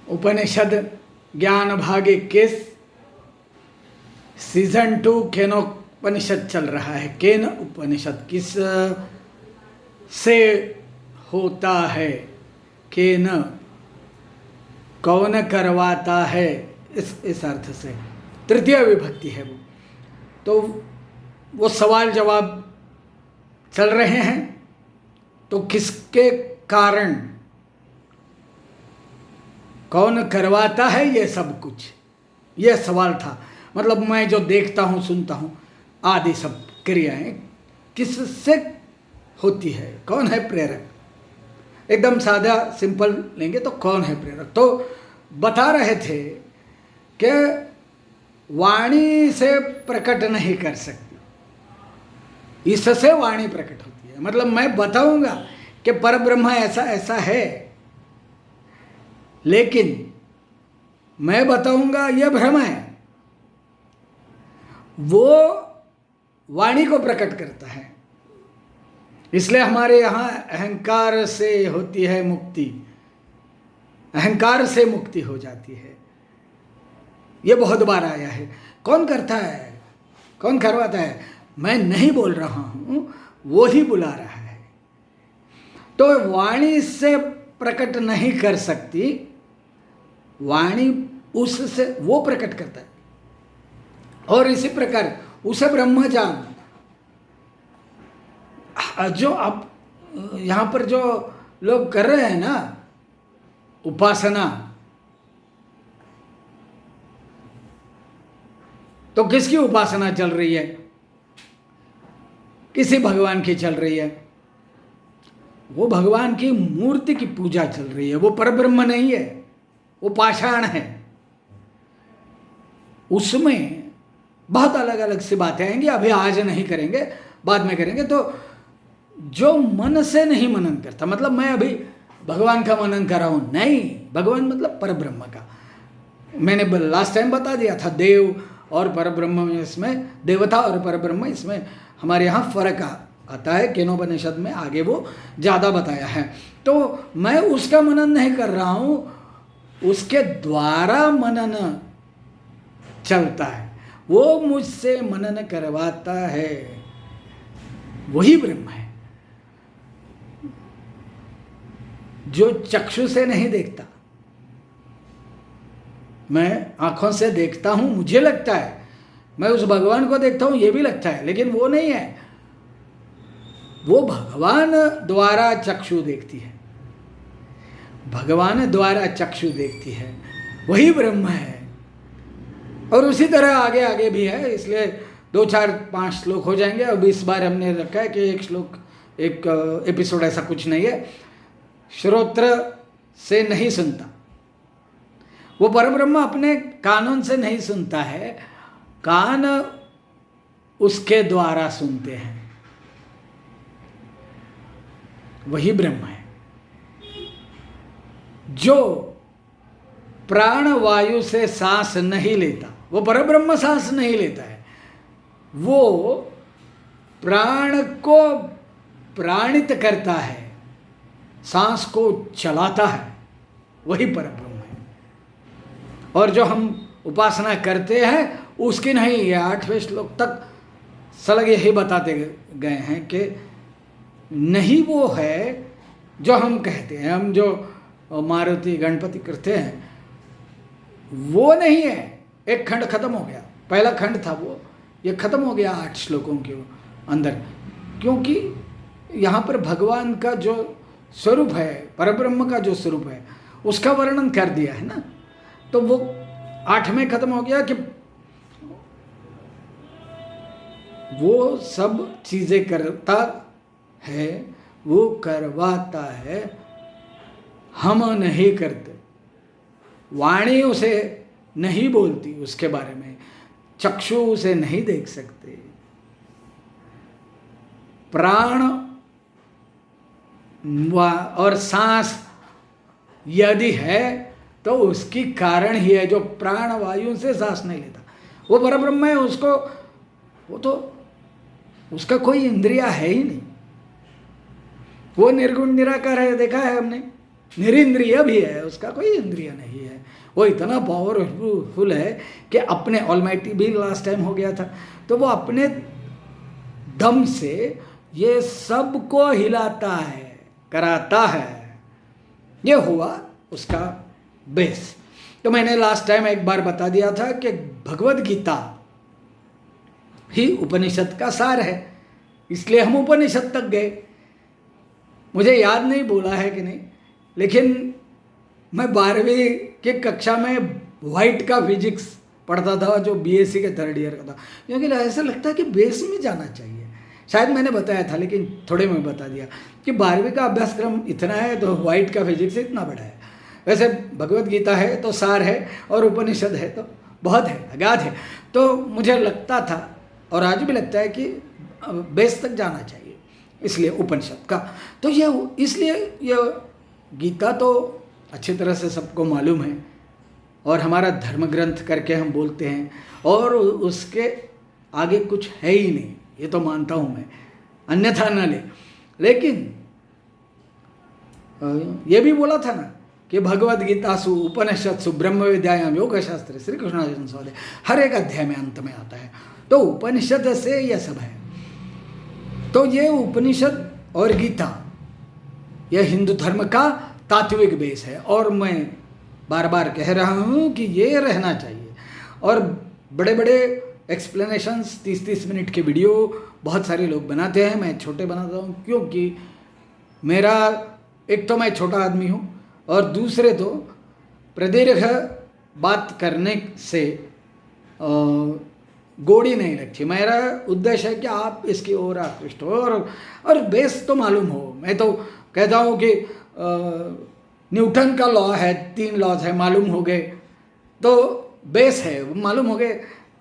उपनिषद ज्ञान भाग 21 सीजन 2 केनोपनिषद चल रहा है। केन उपनिषद किस से होता है, केन कौन करवाता है, इस अर्थ से तृतीय विभक्ति है वो। तो वो सवाल जवाब चल रहे हैं। तो किसके कारण, कौन करवाता है, ये सब कुछ, ये सवाल था। मतलब मैं जो देखता हूँ, सुनता हूँ आदि सब क्रियाएं किससे होती है, कौन है प्रेरक। एकदम सादा सिंपल लेंगे तो कौन है प्रेरक। तो बता रहे थे कि वाणी से प्रकट नहीं कर सकती, इससे वाणी प्रकट होती है। मतलब मैं बताऊंगा कि परब्रह्म ऐसा ऐसा है, लेकिन मैं बताऊंगा यह भ्रम है, वो वाणी को प्रकट करता है। इसलिए हमारे यहाँ अहंकार से होती है मुक्ति, अहंकार से मुक्ति हो जाती है। ये बहुत बार आया है। कौन करता है, कौन करवाता है, मैं नहीं बोल रहा हूँ, वो ही बुला रहा है। तो वाणी से प्रकट नहीं कर सकती, वाणी उससे वो प्रकट करता है। और इसी प्रकार उसे ब्रह्मजान, जो अब यहाँ पर जो लोग कर रहे हैं ना उपासना, तो किसकी उपासना चल रही है? किसी भगवान की चल रही है। वो भगवान की मूर्ति की पूजा चल रही है, वो परब्रह्म नहीं है, वो पाषाण है। उसमें बहुत अलग अलग सी बातें आएंगी, अभी आज नहीं करेंगे, बाद में करेंगे। तो जो मन से नहीं मनन करता, मतलब मैं अभी भगवान का मनन कर रहा हूं, नहीं, भगवान मतलब परब्रह्म का। मैंने लास्ट टाइम बता दिया था, देव और परब्रह्म में, इसमें देवता और परब्रह्म, इसमें हमारे यहाँ फर्क आता है। केनोपनिषद में आगे वो ज़्यादा बताया है। तो मैं उसका मनन नहीं कर रहा हूँ, उसके द्वारा मनन चलता है, वो मुझसे मनन करवाता है, वही ब्रह्म है। जो चक्षु से नहीं देखता, मैं आंखों से देखता हूं, मुझे लगता है मैं उस भगवान को देखता हूं, ये भी लगता है, लेकिन वो नहीं है। वो भगवान द्वारा चक्षु देखती है, भगवान द्वारा चक्षु देखती है, वही ब्रह्म है। और उसी तरह आगे आगे भी है। इसलिए 2 4 5 श्लोक हो जाएंगे। अब इस बार हमने रखा है कि एक श्लोक, एक एपिसोड, ऐसा कुछ नहीं है। श्रोत्र से नहीं सुनता, वो परब्रह्म अपने कानों से नहीं सुनता है, कान उसके द्वारा सुनते हैं, वही ब्रह्म है। जो प्राण वायु से सांस नहीं लेता, वो परब्रह्म सांस नहीं लेता है, वो प्राण को प्राणित करता है, सांस को चलाता है, वही परब्रह्म है। और जो हम उपासना करते हैं उसकी नहीं। ये 8वें श्लोक तक सलग यही बताते गए हैं कि नहीं वो है जो हम कहते हैं, हम जो मारुति गणपति करते हैं, वो नहीं है। एक खंड खत्म हो गया, पहला खंड था वो, ये खत्म हो गया 8 श्लोकों के अंदर। क्योंकि यहाँ पर भगवान का जो स्वरूप है, परब्रह्म का जो स्वरूप है, उसका वर्णन कर दिया है ना। तो वो 8 में खत्म हो गया कि वो सब चीजें करता है, वो करवाता है, हम नहीं करते। वाणी उसे नहीं बोलती उसके बारे में, चक्षु उसे नहीं देख सकते, प्राण और सांस यदि है तो उसकी कारण ही है, जो प्राण वायु से सांस नहीं लेता, वो परब्रह्म है। उसको, वो तो उसका कोई इंद्रिया है ही नहीं, वो निर्गुण निराकार है, देखा है हमने। निरिंद्रिय भी है, उसका कोई इंद्रिय नहीं है। वो इतना पावरफुल है कि अपने ऑलमाइटी भी लास्ट टाइम हो गया था, तो वो अपने दम से ये सबको हिलाता है, कराता है। ये हुआ उसका बेस। तो मैंने लास्ट टाइम एक बार बता दिया था कि भगवद गीता ही उपनिषद का सार है, इसलिए हम उपनिषद तक गए। मुझे याद नहीं बोला है कि नहीं, लेकिन मैं 12वीं की कक्षा में वाइट का फिजिक्स पढ़ता था, जो बीएससी के 3rd ईयर का था, क्योंकि ऐसा लगता है कि बेस में जाना चाहिए। शायद मैंने बताया था, लेकिन थोड़े में बता दिया कि 12वीं का अभ्यासक्रम इतना है तो वाइट का फिजिक्स इतना बड़ा है। वैसे भगवद गीता है तो सार है, और उपनिषद है तो बहुत है, अगाध है। तो मुझे लगता था और आज भी लगता है कि बेस तक जाना चाहिए, इसलिए उपनिषद का। तो ये इसलिए ये गीता तो अच्छी तरह से सबको मालूम है, और हमारा धर्म ग्रंथ करके हम बोलते हैं, और उसके आगे कुछ है ही नहीं, ये तो मानता हूँ मैं, अन्यथा न ले। लेकिन ये भी बोला था ना कि भगवद गीतासु उपनिषत्सु ब्रह्म विद्यायाम योग शास्त्र श्री कृष्णार्जुन संवादे, हर एक अध्याय में अंत में आता है। तो उपनिषद से यह सब है। तो ये उपनिषद और गीता यह हिंदू धर्म का तात्विक बेस है, और मैं बार बार कह रहा हूँ कि ये रहना चाहिए। और बड़े बड़े एक्सप्लेनेशंस 30-30 मिनट के वीडियो बहुत सारे लोग बनाते हैं, मैं छोटे बनाता हूँ, क्योंकि मेरा एक तो मैं छोटा आदमी हूँ, और दूसरे तो प्रदीर्घ बात करने से गोड़ी नहीं लगती। मेरा उद्देश्य है कि आप इसकी ओर आकृष्ट हो, और बेस तो मालूम हो। मैं तो कहता हूँ कि न्यूटन का लॉ है, 3 लॉज है, मालूम हो गए तो बेस है, मालूम हो गए,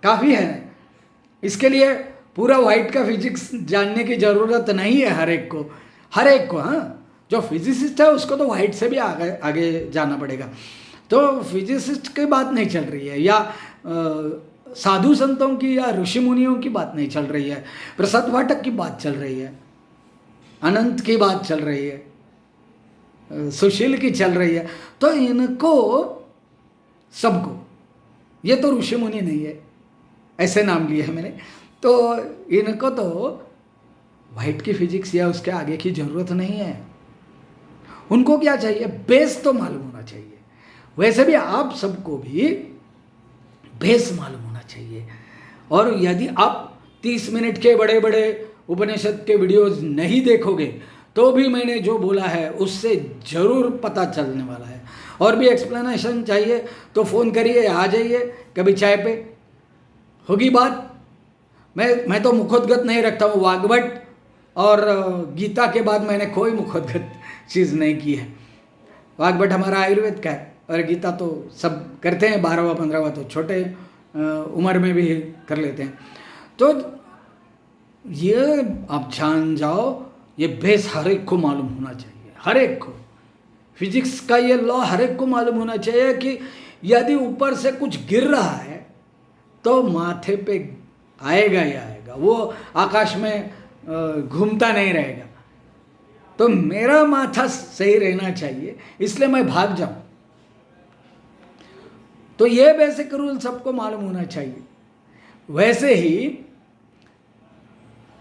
काफ़ी है। इसके लिए पूरा वाइट का फिजिक्स जानने की ज़रूरत नहीं है हर एक को। हाँ, जो फिजिसिस्ट है उसको तो वाइट से भी आगे जाना पड़ेगा। तो फिजिसिस्ट की बात नहीं चल रही है, या साधु संतों की या ऋषि मुनियों की बात नहीं चल रही है, प्रसाद पाठक की बात चल रही है, अनंत की बात चल रही है, सुशील की चल रही है। तो इनको सबको, ये तो ऋषि मुनि नहीं है, ऐसे नाम लिए हैं मैंने, तो इनको तो वाइट की फिजिक्स या उसके आगे की ज़रूरत नहीं है। उनको क्या चाहिए? बेस तो मालूम होना चाहिए। वैसे भी आप सबको भी बेस मालूम होना चाहिए। और यदि आप 30 मिनट के बड़े बड़े उपनिषद के वीडियोस नहीं देखोगे तो भी मैंने जो बोला है उससे ज़रूर पता चलने वाला है। और भी एक्सप्लेनेशन चाहिए तो फ़ोन करिए, आ जाइए कभी चाय पे, होगी बात। मैं तो मुखोद्गत नहीं रखता हूँ। वाग्भट और गीता के बाद मैंने कोई मुखोद्गत चीज़ नहीं की है। वाग्भट हमारा आयुर्वेद का है, और गीता तो सब करते हैं, 12वां 15वां तो छोटे उम्र में भी कर लेते हैं। तो ये आप जान जाओ, ये बेस हर एक को मालूम होना चाहिए, हर एक को। फिजिक्स का ये लॉ हर एक को मालूम होना चाहिए कि यदि ऊपर से कुछ गिर रहा है तो माथे पे आएगा ही आएगा, वो आकाश में घूमता नहीं रहेगा। तो मेरा माथा सही रहना चाहिए, इसलिए मैं भाग जाऊं। तो ये बेसिक रूल सबको मालूम होना चाहिए। वैसे ही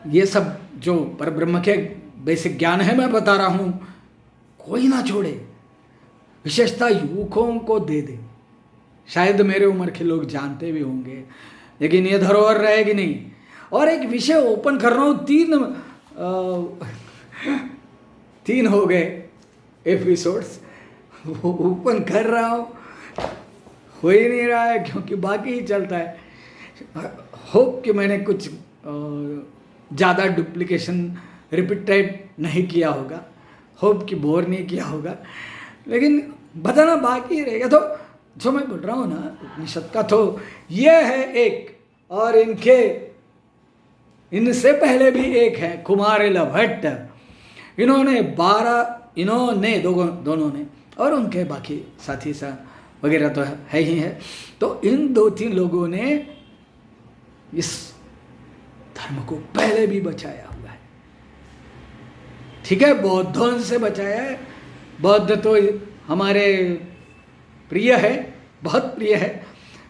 ये सब जो परब्रह्म के बेसिक ज्ञान है मैं बता रहा हूं, कोई ना छोड़े, विशेषता युवकों को दे दे। शायद मेरे उम्र के लोग जानते भी होंगे, लेकिन ये धरोहर रहेगी नहीं। और एक विषय ओपन कर रहा हूँ, 3 हो गए एपिसोड्स ओपन कर रहा हूँ, हो ही नहीं रहा है क्योंकि बाकी ही चलता है। होप कि मैंने कुछ ज़्यादा डुप्लीकेशन रिपीटेड नहीं किया होगा, होप कि बोर नहीं किया होगा, लेकिन बताना बाकी रहेगा। तो जो मैं बोल रहा हूँ ना उपनिषद का, तो ये है एक, और इनसे पहले भी एक है कुमारिल भट्ट। इन्होंने दोनों ने, और उनके बाकी साथी वगैरह तो है ही है। तो इन 2-3 लोगों ने इस धर्म को पहले भी बचाया हुआ है। ठीक है, बौद्धों से बचाया है, बौद्ध तो हमारे प्रिय है, बहुत प्रिय है,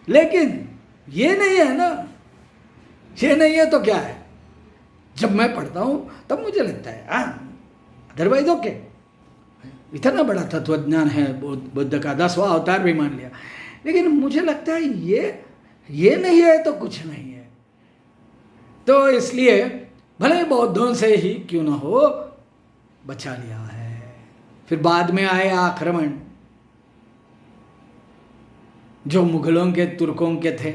लेकिन ये नहीं है ना, ये नहीं है तो क्या है? जब मैं पढ़ता हूँ तब मुझे लगता है अदरवाइज ओके, इतना बड़ा तत्वज्ञान है बुद्ध का, 10वां अवतार भी मान लिया, लेकिन मुझे लगता है ये नहीं है तो कुछ नहीं है। तो इसलिए भले बौद्धों से ही क्यों ना हो बचा लिया है। फिर बाद में आए आक्रमण, जो मुगलों के, तुर्कों के थे,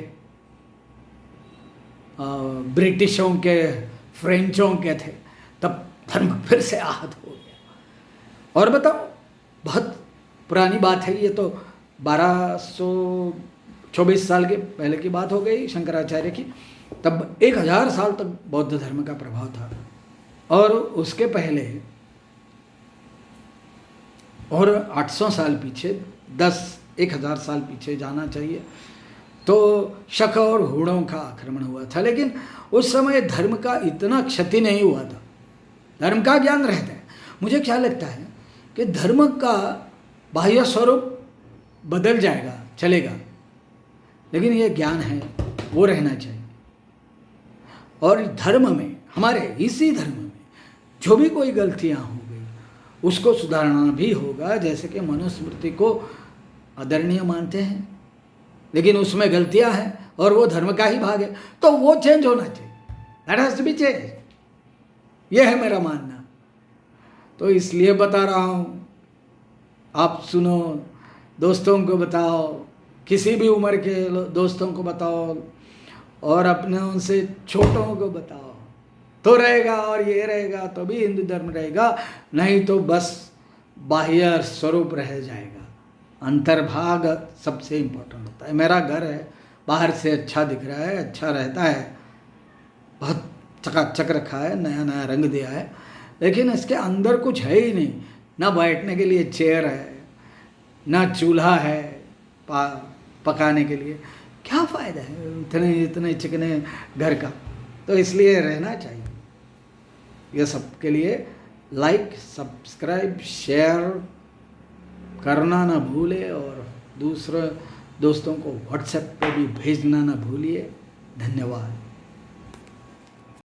ब्रिटिशों के, फ्रेंचों के थे, तब धर्म फिर से आहत हो गया। और बताओ, बहुत पुरानी बात है ये तो, 1224 साल के पहले की बात हो गई शंकराचार्य की। तब 1000 साल तक बौद्ध धर्म का प्रभाव था, और उसके पहले और 800 साल पीछे, 1000 साल पीछे जाना चाहिए, तो शक और हूणों का आक्रमण हुआ था। लेकिन उस समय धर्म का इतना क्षति नहीं हुआ था, धर्म का ज्ञान रहता है। मुझे क्या लगता है कि धर्म का बाह्य स्वरूप बदल जाएगा, चलेगा, लेकिन ये ज्ञान है वो रहना चाहिए। और धर्म में, हमारे इसी धर्म में जो भी कोई गलतियां हो गई उसको सुधारना भी होगा। जैसे कि मनुस्मृति को आदरणीय मानते हैं, लेकिन उसमें गलतियां हैं और वो धर्म का ही भाग है, तो वो चेंज होना चाहिए। That has to be change, ये है मेरा मानना। तो इसलिए बता रहा हूँ, आप सुनो, दोस्तों को बताओ, किसी भी उम्र के दोस्तों को बताओ, और अपने उनसे छोटों को बताओ, तो रहेगा। और ये रहेगा तो भी हिंदू धर्म रहेगा, नहीं तो बस बाह्य स्वरूप रह जाएगा। अंतर्भाग सबसे इम्पोर्टेंट होता है। मेरा घर है, बाहर से अच्छा दिख रहा है, अच्छा रहता है, बहुत चकाचक रखा है, नया नया रंग दिया है, लेकिन इसके अंदर कुछ है ही नहीं। ना बैठने के लिए चेयर है, ना चूल्हा है पकाने के लिए, क्या फ़ायदा है इतने चिकने घर का। तो इसलिए रहना चाहिए। ये सब के लिए लाइक, सब्सक्राइब, शेयर करना ना भूले, और दूसरे दोस्तों को व्हाट्सएप पे भी भेजना ना भूलिए। धन्यवाद।